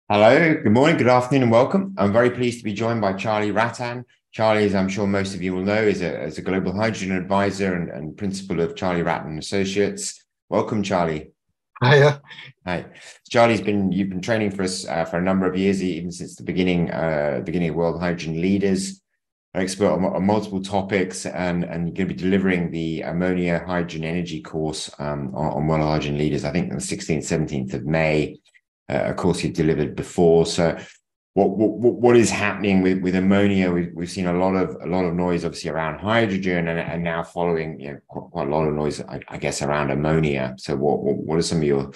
Hello, good morning, good afternoon, and welcome. I'm very pleased to be joined by Charley Rattan. Charley, as I'm sure most of you will know, is a global hydrogen advisor and principal of Charley Rattan Associates. Welcome, Charley. Hiya. Hi, you've been training for us for a number of years, even since the beginning of World Hydrogen Leaders. An expert on multiple topics, and you're going to be delivering the ammonia hydrogen energy course on World Hydrogen Leaders. I think on the 16th, 17th of May. Of course, you've delivered before. So, what is happening with ammonia? We've seen a lot of noise, obviously, around hydrogen, and now following, quite a lot of noise, I guess, around ammonia. So, what are some of your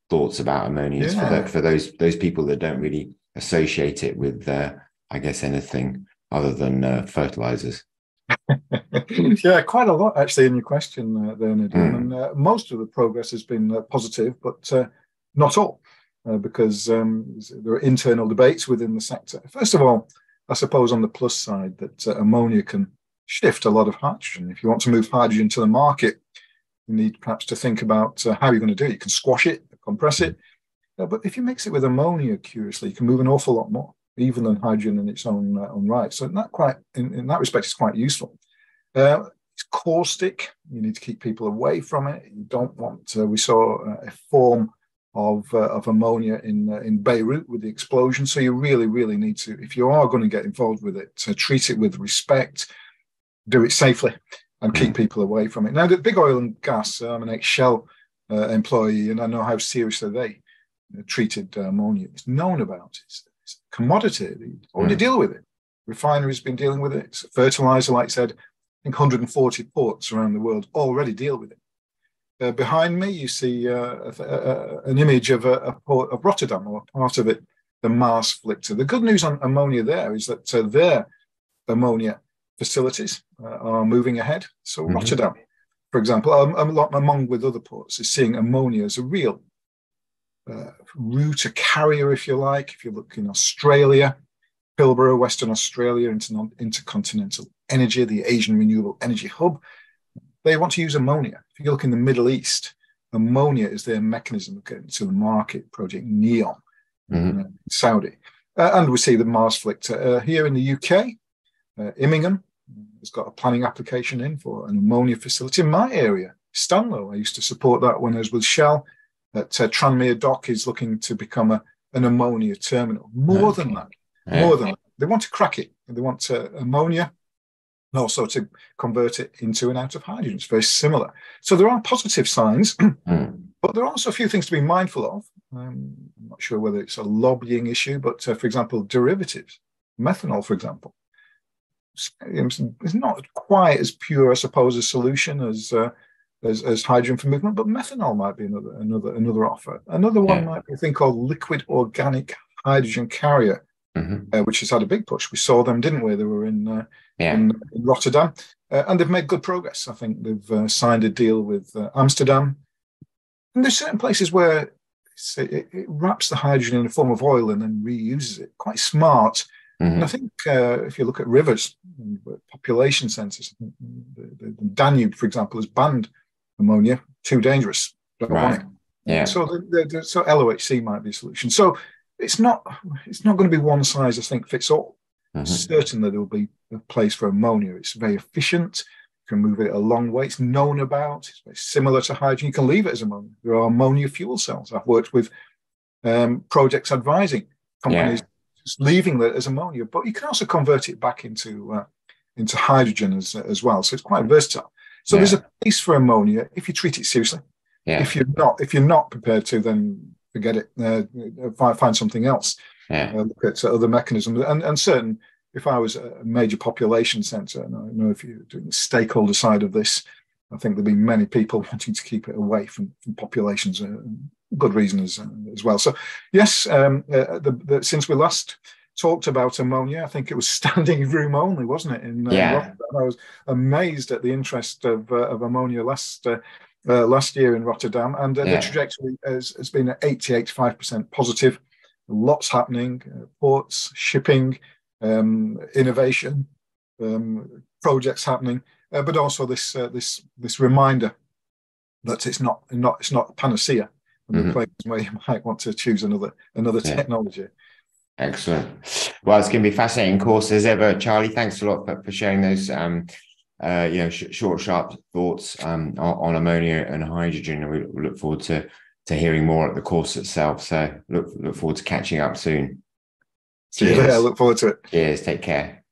thoughts about ammonias for those people that don't really associate it with, I guess, anything other than fertilizers? Yeah, quite a lot actually in your question there, Nadeem. And most of the progress has been positive, but not all. Because there are internal debates within the sector. First of all, I suppose on the plus side that ammonia can shift a lot of hydrogen. If you want to move hydrogen to the market, you need perhaps to think about how you're going to do it. You can squash it, compress it, but if you mix it with ammonia, curiously, you can move an awful lot more, even than hydrogen in its own right. So in that respect, it's quite useful. It's caustic. You need to keep people away from it. You don't want. We saw a form of ammonia in Beirut with the explosion. So you really need to, if you are going to get involved with it, to treat it with respect, do it safely, and keep people away from it. Now, the big oil and gas, I'm an ex-Shell employee, and I know how seriously they treated ammonia. It's known about it. It's a commodity. They already deal with it. Refineries been dealing with it. It's a fertilizer, like I said. I think 140 ports around the world already deal with it. Behind me, you see an image of a port of Rotterdam, or part of it, the Maasvlakte. The good news on ammonia there is that their ammonia facilities are moving ahead. So Rotterdam, for example, among with other ports, is seeing ammonia as a real route, a carrier, if you like. If you look in Australia, Pilbara, Western Australia, intercontinental energy, the Asian Renewable Energy Hub, they want to use ammonia. If you look in the Middle East, ammonia is their mechanism of getting to the market, Project Neon, in Saudi. And we see the Maasvlakte here in the UK. Immingham has got a planning application in for an ammonia facility in my area, Stanlow. I used to support that when I was with Shell. That Tranmere Dock is looking to become an ammonia terminal. More than that. They want to crack it. They want ammonia, and also to convert it into and out of hydrogen. It's very similar. So there are positive signs, but there are also a few things to be mindful of. I'm not sure whether it's a lobbying issue, but for example, derivatives, methanol, for example, is not quite as pure, I suppose, a solution as hydrogen for movement, but methanol might be another offer. Another one might be a thing called liquid organic hydrogen carrier, which has had a big push. We saw them, didn't we? They were in Rotterdam, and they've made good progress. I think they've signed a deal with Amsterdam. And there's certain places where it wraps the hydrogen in a form of oil and then reuses it. Quite smart. And I think if you look at rivers, population centres, the Danube, for example, has banned ammonia. Too dangerous. Don't want it. Yeah. So LOHC might be a solution. So it's not going to be one size, I think, fits all. Certainly there will be a place for ammonia. It's very efficient. You can move it a long way. It's known about. It's very similar to hydrogen. You can leave it as ammonia. There are ammonia fuel cells. I've worked with projects advising companies just leaving it as ammonia, but you can also convert it back into hydrogen as well. So it's quite versatile. So there's a place for ammonia if you treat it seriously. If you're not prepared to, then forget it. Find something else. Look at other mechanisms, and certain. If I was a major population centre, and I know if you're doing the stakeholder side of this, I think there'll be many people wanting to keep it away from populations. Good reason as well. So yes, since we last talked about ammonia, I think it was standing room only, wasn't it? In Rotterdam, I was amazed at the interest of ammonia last year in Rotterdam, and the trajectory has been at 80-85% positive. Lots happening, ports, shipping, innovation, projects happening, but also this reminder that it's not a panacea. and there are places where you might want to choose another technology. Excellent. Well, it's going to be a fascinating course as ever, Charlie. Thanks a lot for sharing those short, sharp thoughts on ammonia and hydrogen. And we look forward to hearing more at the course itself. So look forward to catching up soon. See you later. I look forward to it. Cheers. Take care.